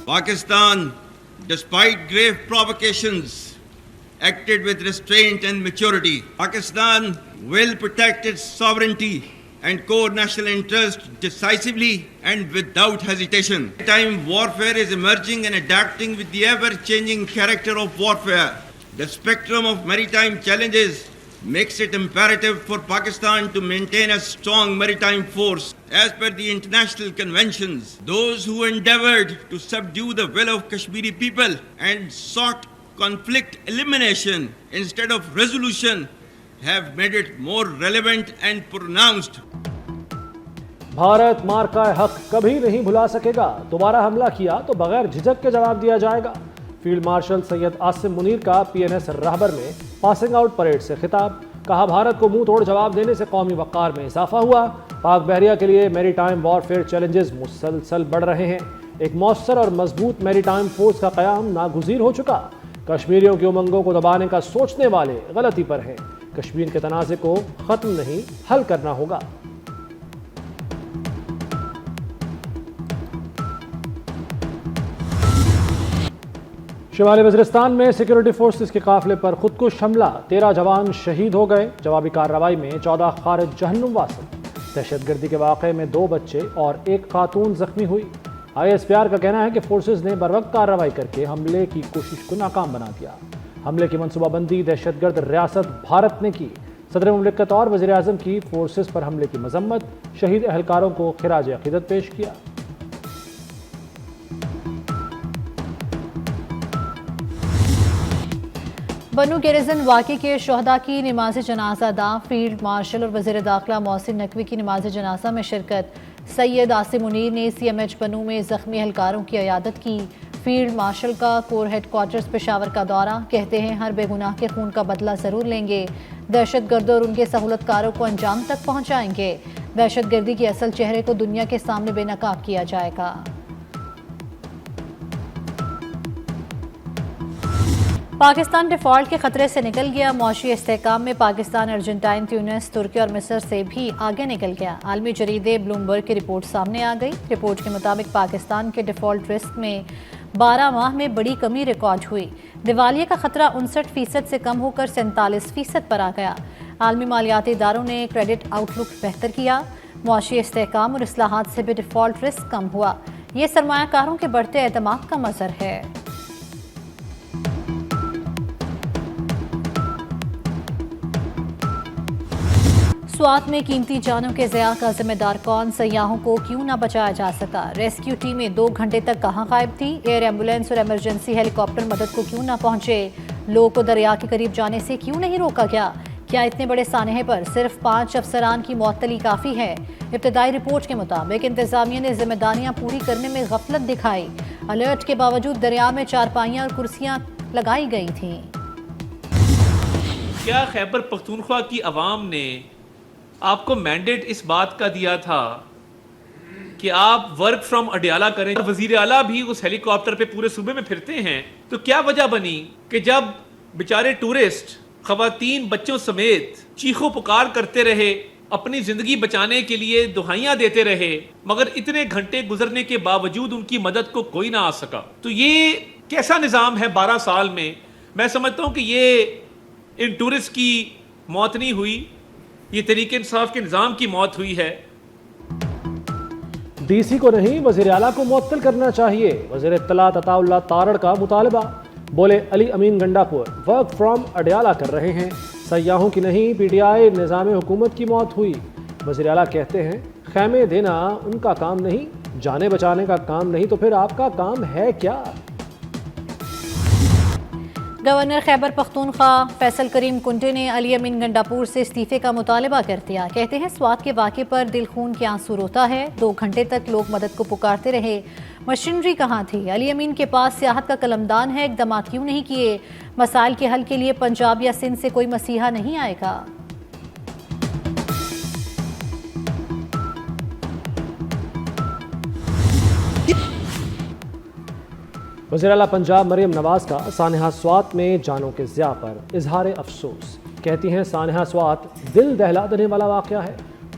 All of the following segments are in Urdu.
Pakistan, despite grave provocations, acted with restraint and maturity. Pakistan will protect its sovereignty and core national interest decisively and without hesitation. Maritime warfare is emerging and adapting with the ever-changing character of warfare. The spectrum of maritime challenges makes it imperative for Pakistan to maintain a strong maritime force. As per the international conventions, those who endeavored to subdue the will of Kashmiri people and sought conflict elimination instead of resolution have made it more relevant and pronounced. Bharat مارکہ حق کبھی نہیں بھلا سکے گا. دوبارہ حملہ کیا تو بغیر جھجک کے جواب دیا جائے گا. فیلڈ مارشل سید عاصم منیر کا پی این ایس رہبر میں پاسنگ آؤٹ پریڈ سے خطاب. کہا بھارت کو منہ توڑ جواب دینے سے قومی وقار میں اضافہ ہوا. پاک بحریہ کے لیے میری ٹائم وارفیئر چیلنجز مسلسل بڑھ رہے ہیں. ایک مؤثر اور مضبوط میری ٹائم فورس کا قیام ناگزیر ہو چکا. کشمیریوں کی امنگوں کو دبانے کا سوچنے والے غلطی پر ہیں. کشمیر کے تنازع کو ختم نہیں حل کرنا ہوگا. شمالی وزیرستان میں سیکورٹی فورسز کے قافلے پر خودکش حملہ. 13 جوان شہید ہو گئے. جوابی کارروائی میں 14 خارج جہنم واصل. دہشت گردی کے واقعے میں 2 بچے اور 1 خاتون زخمی ہوئی. آئی ایس پی آر کا کہنا ہے کہ فورسز نے بروقت کارروائی کر کے حملے کی کوشش کو ناکام بنا دیا. حملے کی منصوبہ بندی دہشت گرد ریاست بھارت نے کی. صدر مملکت اور وزیر اعظم کی فورسز پر حملے کی مذمت. شہید اہلکاروں کو خراج عقیدت پیش کیا. بنو گیریزن واقعے کے شہداء کی نماز جنازہ ادا. فیلڈ مارشل اور وزیر داخلہ محسن نقوی کی نماز جنازہ میں شرکت. سید عاصم منیر نے سی ایم ایچ بنو میں زخمی اہلکاروں کی عیادت کی. فیلڈ مارشل کا کور ہیڈ کوارٹرز پشاور کا دورہ. کہتے ہیں ہر بے گناہ کے خون کا بدلہ ضرور لیں گے. دہشت گردوں اور ان کے سہولت کاروں کو انجام تک پہنچائیں گے. دہشت گردی کے اصل چہرے کو دنیا کے سامنے بے نقاب کیا جائے گا. پاکستان ڈیفالٹ کے خطرے سے نکل گیا. معاشی استحکام میں پاکستان ارجنٹائن، تیونس، ترکی اور مصر سے بھی آگے نکل گیا. عالمی جریدے بلومبرگ کی رپورٹ سامنے آ گئی. رپورٹ کے مطابق پاکستان کے ڈیفالٹ رسک میں 12 ماہ میں بڑی کمی ریکارڈ ہوئی. دیوالیے کا خطرہ 59% سے کم ہو کر 47% پر آ گیا. عالمی مالیاتی اداروں نے کریڈٹ آؤٹ لک بہتر کیا. معاشی استحکام اور اصلاحات سے بھی ڈیفالٹ رسک کم ہوا. یہ سرمایہ کاروں کے بڑھتے اعتماد کا مظہر ہے. سوات میں قیمتی جانوں کے ضیاع کا ذمہ دار کون؟ سیاحوں کو کیوں نہ بچایا جا سکا؟ ریسکیو ٹیمیں 2 گھنٹے تک کہاں غائب تھی؟ ایئر ایمبولینس اور ایمرجنسی ہیلی کاپٹر مدد کو کیوں نہ پہنچے؟ لوگوں کو دریا کے قریب جانے سے کیوں نہیں روکا گیا؟ کیا اتنے بڑے سانحے پر صرف 5 افسران کی معطلی کافی ہے؟ ابتدائی رپورٹ کے مطابق انتظامیہ نے ذمہ داریاں پوری کرنے میں غفلت دکھائی. الرٹ کے باوجود دریا میں چارپائیاں اور کرسیاں لگائی گئی تھیں. کیا خیبر پختونخوا کی عوام نے آپ کو مینڈیٹ اس بات کا دیا تھا کہ آپ ورک فرام اڈیالہ کریں؟ وزیر اعلیٰ بھی اس ہیلی کاپٹر پہ پورے صوبے میں پھرتے ہیں. تو کیا وجہ بنی کہ جب بیچارے ٹورسٹ خواتین بچوں سمیت چیخو پکار کرتے رہے، اپنی زندگی بچانے کے لیے دہائیاں دیتے رہے، مگر اتنے گھنٹے گزرنے کے باوجود ان کی مدد کو کوئی نہ آ سکا؟ تو یہ کیسا نظام ہے 12 سال میں؟ میں سمجھتا ہوں کہ یہ ان ٹورسٹ کی موت نہیں ہوئی، یہ تحریک انصاف کے نظام کی موت ہوئی ہے. ڈی سی کو نہیں، وزیر اعلیٰ کو معطل کرنا چاہیے. وزیر اطلاعات عطا اللہ تارڑ کا مطالبہ. بولے علی امین گنڈا پور ورک فرام اڈیالہ کر رہے ہیں. سیاحوں کی نہیں، پی ٹی آئی نظام حکومت کی موت ہوئی. وزیر اعلیٰ کہتے ہیں خیمے دینا ان کا کام نہیں، جانیں بچانے کا کام نہیں، تو پھر آپ کا کام ہے کیا؟ گورنر خیبر پختونخوا فیصل کریم کنڈے نے علی امین گنڈاپور سے استعفے کا مطالبہ کر دیا. کہتے ہیں سوات کے واقعے پر دل خون کے آنسو روتا ہے. 2 گھنٹے تک لوگ مدد کو پکارتے رہے، مشینری کہاں تھی؟ علی امین کے پاس سیاحت کا قلمدان ہے، اقدامات کیوں نہیں کیے؟ مسائل کے حل کے لیے پنجاب یا سندھ سے کوئی مسیحا نہیں آئے گا. وزیر اعلیٰ پنجاب مریم نواز کا سانحہ سوات میں جانوں کے ضیاع پر اظہار افسوس. کہتی ہیں سانحہ سوات دل دہلا دینے والا واقعہ ہے.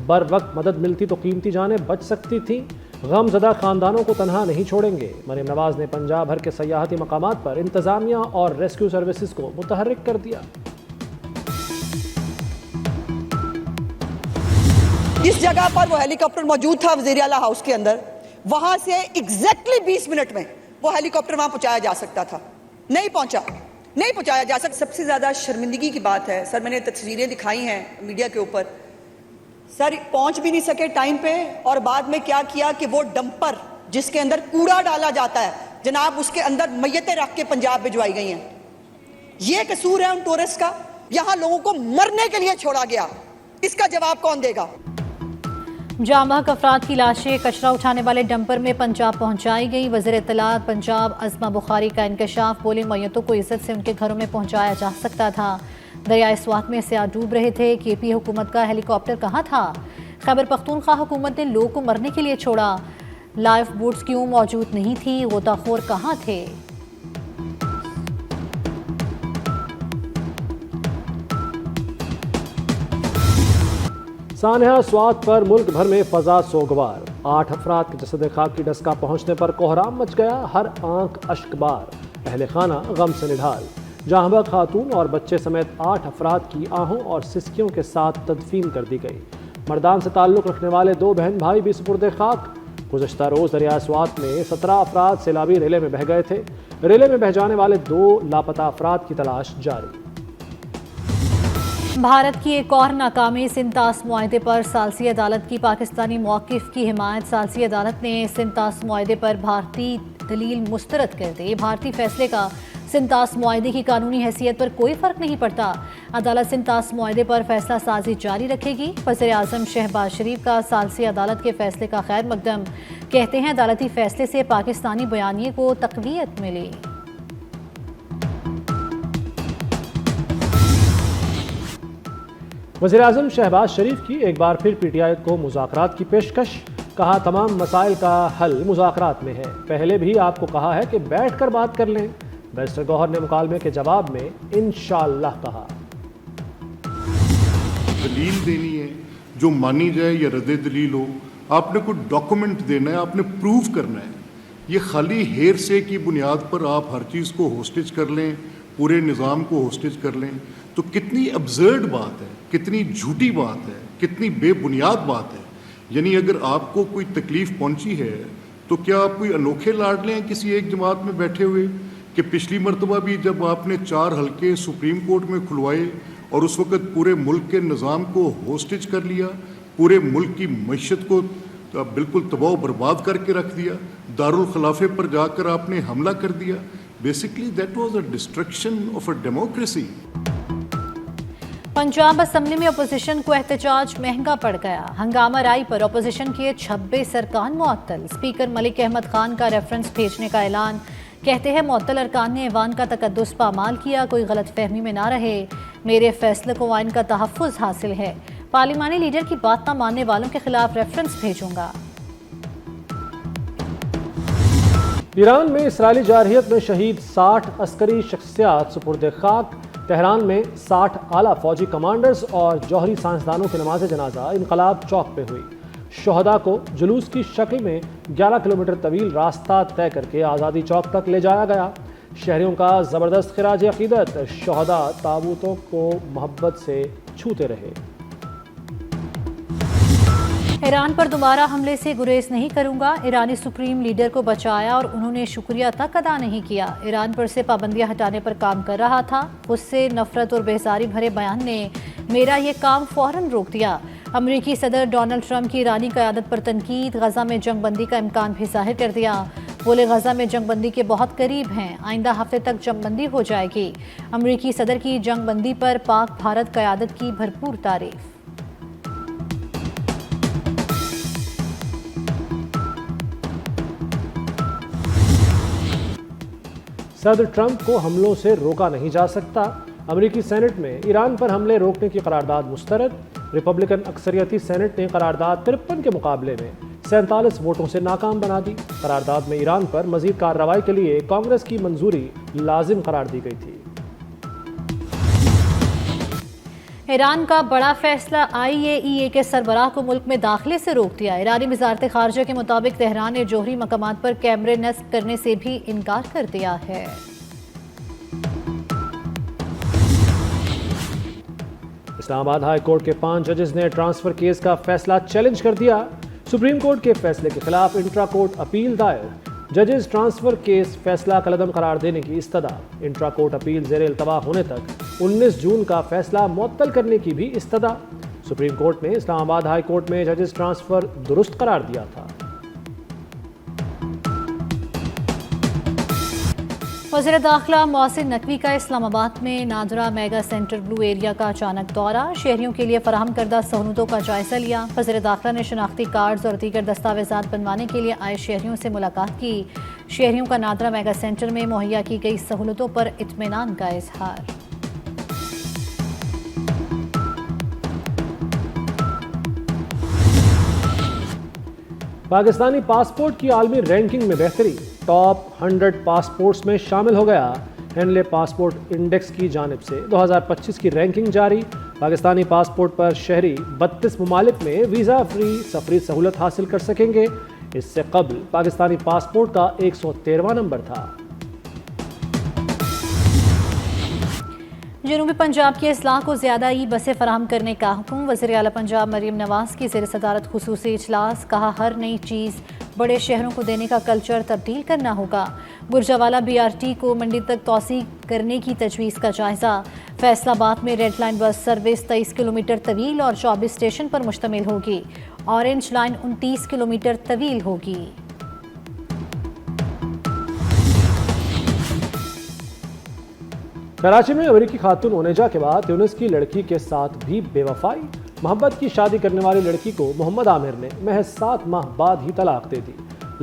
بر وقت مدد ملتی تو قیمتی جانیں بچ سکتی تھیں. غم زدہ خاندانوں کو تنہا نہیں چھوڑیں گے۔ مریم نواز نے پنجاب بھر کے سیاحتی مقامات پر انتظامیہ اور ریسکیو سروسز کو متحرک کر دیا۔ جس جگہ پر وہ ہیلی کاپٹر موجود تھا وزیر اعلیٰ ہاؤس کے اندر، وہاں سے ایگزیکٹلی 20 منٹ میں وہ ہیلی کاپٹر وہاں پہنچایا جا سکتا تھا، نہیں پہنچایا جا سکتا۔ سب سے زیادہ شرمندگی کی بات ہے سر، میں نے تصویریں دکھائی ہیں میڈیا کے اوپر، سر پہنچ بھی نہیں سکے ٹائم پہ، اور بعد میں کیا کیا کہ وہ ڈمپر جس کے اندر کوڑا ڈالا جاتا ہے جناب، اس کے اندر میتیں رکھ کے پنجاب بھجوائی گئی ہیں۔ یہ قصور ہے ان ٹورسٹ کا، یہاں لوگوں کو مرنے کے لیے چھوڑا گیا، اس کا جواب کون دے گا؟ جام بحق افراد کی لاشیں کچرا اٹھانے والے ڈمپر میں پنجاب پہنچائی گئی۔ وزیر اطلاعات پنجاب عظمہ بخاری کا انکشاف، بولے میتوں کو عزت سے ان کے گھروں میں پہنچایا جا سکتا تھا۔ دریائے سوات میں سیاح ڈوب رہے تھے، کے پی حکومت کا ہیلی کاپٹر کہاں تھا؟ خیبر پختونخوا حکومت نے لوگوں کو مرنے کے لیے چھوڑا، لائف بوٹس کیوں موجود نہیں تھی؟ غوطہ خور کہاں تھے؟ سانحہ سوات پر ملک بھر میں فضا سوگوار، 8 افراد کے جسد خاک کی ڈسکا پہنچنے پر کوہرام مچ گیا، ہر آنکھ اشک بار، اہل خانہ غم سے نڈھال۔ جاں بحق خاتون اور بچے سمیت 8 افراد کی آہوں اور سسکیوں کے ساتھ تدفین کر دی گئی۔ مردان سے تعلق رکھنے والے 2 بہن بھائی بھی سپرد خاک۔ گزشتہ روز دریائے سوات میں 17 افراد سیلابی ریلے میں بہہ گئے تھے۔ ریلے میں بہہ جانے والے 2 لاپتہ افراد کی تلاش جاری۔ بھارت کی ایک اور ناکامی، سنتاس معاہدے پر ثالثی عدالت کی پاکستانی موقف کی حمایت۔ ثالثی عدالت نے سنتاس معاہدے پر بھارتی دلیل مسترد کر دی۔ بھارتی فیصلے کا سنتاس معاہدے کی قانونی حیثیت پر کوئی فرق نہیں پڑتا۔ عدالت سنتاس معاہدے پر فیصلہ سازی جاری رکھے گی۔ وزیر اعظم شہباز شریف کا ثالثی عدالت کے فیصلے کا خیر مقدم، کہتے ہیں عدالتی فیصلے سے پاکستانی بیانیے کو تقویت ملی۔ وزیر اعظم شہباز شریف کی ایک بار پھر پی ٹی آئی کو مذاکرات کی پیشکش، کہا تمام مسائل کا حل مذاکرات میں ہے، پہلے بھی آپ کو کہا ہے کہ بیٹھ کر بات کر لیں۔ بیرسٹر گوہر نے مکالمے کے جواب میں انشاءاللہ کہا۔ دلیل دینی ہے جو مانی جائے یا رد دلیل ہو، آپ نے کوئی ڈاکومنٹ دینا ہے، آپ نے پروف کرنا ہے۔ یہ خالی ہیر سے کی بنیاد پر آپ ہر چیز کو ہوسٹیج کر لیں، پورے نظام کو ہوسٹیج کر لیں، تو کتنی ابزرڈ بات ہے، کتنی جھوٹی بات ہے، کتنی بے بنیاد بات ہے۔ یعنی اگر آپ کو کوئی تکلیف پہنچی ہے تو کیا آپ کوئی انوکھے لاڈلے ہیں کسی ایک جماعت میں بیٹھے ہوئے، کہ پچھلی مرتبہ بھی جب آپ نے 4 حلقے سپریم کورٹ میں کھلوائے اور اس وقت پورے ملک کے نظام کو ہوسٹیج کر لیا، پورے ملک کی معیشت کو بالکل تباہ و برباد کر کے رکھ دیا، دارالخلافے پر جا کر آپ نے حملہ کر دیا۔ Basically that was a destruction of a democracy. Punjab assembly میں اپوزیشن کو احتجاج مہنگا پڑ گیا۔ ہنگامہ رائی پر اپوزیشن کے 26 ارکان معطل۔ اسپیکر ملک احمد خان کا ریفرنس بھیجنے کا اعلان، کہتے ہیں معطل ارکان نے ایوان کا تقدس پامال کیا، کوئی غلط فہمی میں نہ رہے، میرے فیصلے کو آئین کا تحفظ حاصل ہے، پارلیمانی لیڈر کی بات نہ ماننے والوں کے خلاف ریفرنس بھیجوں گا۔ ایران میں اسرائیلی جارحیت میں شہید 60 عسکری شخصیات سپرد خاک۔ تہران میں 60 اعلیٰ فوجی کمانڈرز اور جوہری سائنسدانوں کی نماز جنازہ انقلاب چوک پہ ہوئی۔ شہداء کو جلوس کی شکل میں 11 کلومیٹر طویل راستہ طے کر کے آزادی چوک تک لے جایا گیا۔ شہریوں کا زبردست خراج عقیدت، شہداء تابوتوں کو محبت سے چھوتے رہے۔ ایران پر دوبارہ حملے سے گریز نہیں کروں گا، ایرانی سپریم لیڈر کو بچایا اور انہوں نے شکریہ تک ادا نہیں کیا۔ ایران پر سے پابندیاں ہٹانے پر کام کر رہا تھا، غصے، نفرت اور بیزاری بھرے بیان نے میرا یہ کام فوراً روک دیا۔ امریکی صدر ڈونلڈ ٹرمپ کی ایرانی قیادت پر تنقید، غزہ میں جنگ بندی کا امکان بھی ظاہر کر دیا۔ بولے غزہ میں جنگ بندی کے بہت قریب ہیں، آئندہ ہفتے تک جنگ بندی ہو جائے گی۔ امریکی صدر کی جنگ بندی پر پاک بھارت قیادت کی بھرپور تعریف۔ صدر ٹرمپ کو حملوں سے روکا نہیں جا سکتا، امریکی سینٹ میں ایران پر حملے روکنے کی قرارداد مسترد۔ ریپبلکن اکثریتی سینٹ نے قرارداد 53 کے مقابلے میں 47 ووٹوں سے ناکام بنا دی۔ قرارداد میں ایران پر مزید کارروائی کے لیے کانگریس کی منظوری لازم قرار دی گئی تھی۔ ایران کا بڑا فیصلہ IAEA کے سربراہ کو ملک میں داخلے سے روک دیا۔ ایرانی وزارت خارجہ کے مطابق تہران نے جوہری مقامات پر کیمرے نصب کرنے سے بھی انکار کر دیا ہے۔ اسلام آباد ہائی کورٹ کے 5 ججز نے ٹرانسفر کیس کا فیصلہ چیلنج کر دیا۔ سپریم کورٹ کے فیصلے کے خلاف انٹرا کورٹ اپیل دائر، ججز ٹرانسفر کیس فیصلہ کالعدم قرار دینے کی استدعا، انٹرا کورٹ اپیل زیر التوا ہونے تک 19 جون کا فیصلہ معطل کرنے کی بھی استدعا۔ سپریم کورٹ نے اسلام آباد ہائی کورٹ میں ججز ٹرانسفر درست قرار دیا تھا۔ وزیر داخلہ محسن نقوی کا اسلام آباد میں نادرا میگا سینٹر بلو ایریا کا اچانک دورہ، شہریوں کے لیے فراہم کردہ سہولتوں کا جائزہ لیا۔ وزیر داخلہ نے شناختی کارڈز اور دیگر دستاویزات بنوانے کے لیے آئے شہریوں سے ملاقات کی۔ شہریوں کا نادرا میگا سینٹر میں مہیا کی گئی سہولتوں پر اطمینان کا اظہار۔ پاکستانی پاسپورٹ کی عالمی رینکنگ میں بہتری، ٹاپ 100 پاسپورٹس میں شامل ہو گیا۔ ہینلے پاسپورٹ انڈیکس کی جانب سے 2025 کی رینکنگ جاری۔ پاکستانی پاسپورٹ پر شہری 32 ممالک میں ویزا فری سفری سہولت حاصل کر سکیں گے۔ اس سے قبل پاکستانی پاسپورٹ کا 113واں نمبر تھا۔ جنوبی پنجاب کی اصلاح کو زیادہ ای بسیں فراہم کرنے کا حکم، وزیر اعلیٰ پنجاب مریم نواز کی زیر صدارت خصوصی اجلاس، کہا ہر نئی چیز بڑے شہروں کو دینے کا کلچر تبدیل کرنا ہوگا۔ گرجاوالا BRT کو منڈی تک توسیع کرنے کی تجویز کا جائزہ، فیصل آباد میں red line bus service 23 kilometre طویل اور 24 اسٹیشن پر مشتمل ہوگی، اورنج لائن 29 کلومیٹر طویل ہوگی۔ کراچی میں امریکی خاتون اونیجا کے بعد تیونس کی لڑکی کے ساتھ بھی بے وفائی، محبت کی شادی کرنے والی لڑکی کو محمد عامر نے محض 7 ماہ بعد ہی طلاق دے دی۔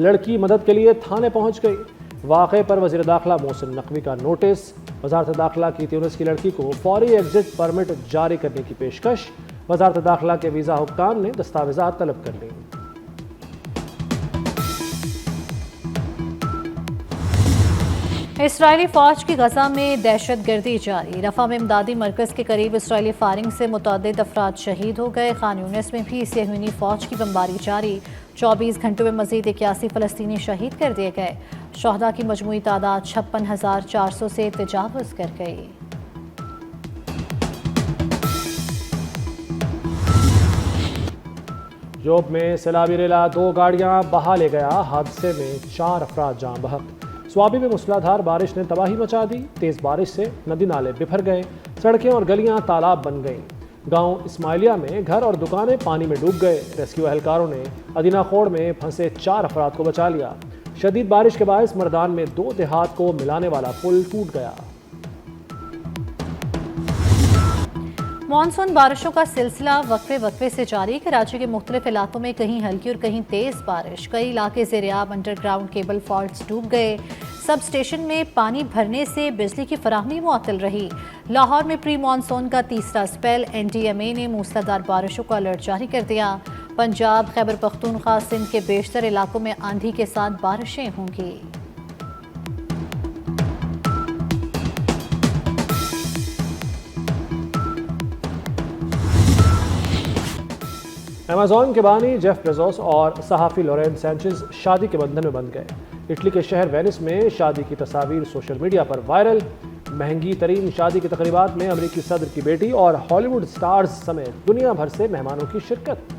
لڑکی مدد کے لیے تھانے پہنچ گئی۔ واقعے پر وزیر داخلہ محسن نقوی کا نوٹس، وزارت داخلہ کی تیونس کی لڑکی کو فوری ایگزٹ پرمٹ جاری کرنے کی پیشکش، وزارت داخلہ کے ویزا حکام نے دستاویزات طلب کر لی۔ اسرائیلی فوج کی غزہ میں دہشت گردی جاری، رفح میں امدادی مرکز کے قریب اسرائیلی فائرنگ سے متعدد افراد شہید ہو گئے۔ خان یونس میں بھی صہیونی فوج کی بمباری جاری، 24 گھنٹوں میں مزید 81 فلسطینی شہید کر دیے گئے۔ شہداء کی مجموعی تعداد 56,400 سے تجاوز کر گئی۔ جوب میں سیلابی ریلا 2 گاڑیاں بہا لے گیا، حادثے میں 4 افراد جاں بحق۔ سوابی میں موسلادھار بارش نے تباہی مچا دی، تیز بارش سے ندی نالے بپھر گئے، سڑکیں اور گلیاں تالاب بن گئیں۔ گاؤں اسماعیلیہ میں گھر اور دکانیں پانی میں ڈوب گئے۔ ریسکیو اہلکاروں نے ادینہ خوڑ میں پھنسے 4 افراد کو بچا لیا۔ شدید بارش کے باعث مردان میں 2 دیہات کو ملانے والا پل ٹوٹ گیا۔ مانسون بارشوں کا سلسلہ وقفے سے جاری، کراچی کے مختلف علاقوں میں کہیں ہلکی اور کہیں تیز بارش، کئی علاقے زیر آب، انڈر گراؤنڈ کیبل فالٹس ڈوب گئے، سب اسٹیشن میں پانی بھرنے سے بجلی کی فراہمی معطل رہی۔ لاہور میں پری مانسون کا تیسرا اسپیل، NDMA نے موسلادھار بارشوں کا الرٹ جاری کر دیا۔ پنجاب، خیبر پختونخوا، سندھ کے بیشتر علاقوں میں آندھی کے ساتھ بارشیں ہوں گی۔ ایمیزون کے بانی جیف بیزوس اور صحافی لورین سینچز شادی کے بندھن میں بندھ گئے۔ اٹلی کے شہر وینس میں شادی کی تصاویر سوشل میڈیا پر وائرل۔ مہنگی ترین شادی کی تقریبات میں امریکی صدر کی بیٹی اور ہالی ووڈ سٹارز سمیت دنیا بھر سے مہمانوں کی شرکت۔